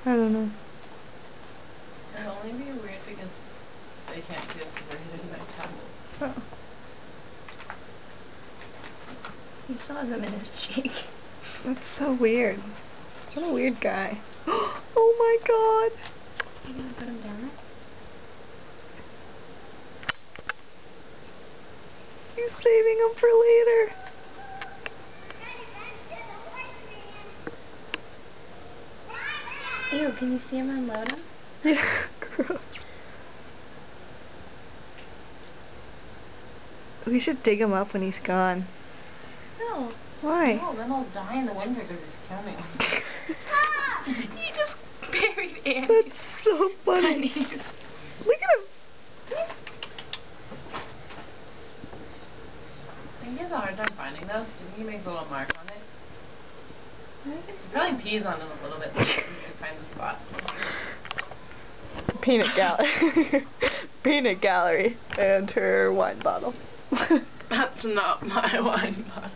I don't know. It'll only be weird because they can't see us because they're hidden by tablets. Oh. He saw them in his cheek. That's so weird. What a weird guy. Oh my god! Are you gonna put him down there? He's saving him for later. Ew, can you see him unload him? Yeah, gross. We should dig him up when he's gone. No. Why? No, then I'll die in the winter because he's coming. He just buried Andy. That's so funny. Look at him. He has a hard time finding those. He makes a little mark on it. He probably pees on them a little bit so he can find the spot. Peanut gallery. Peanut gallery and her wine bottle. That's not my wine bottle.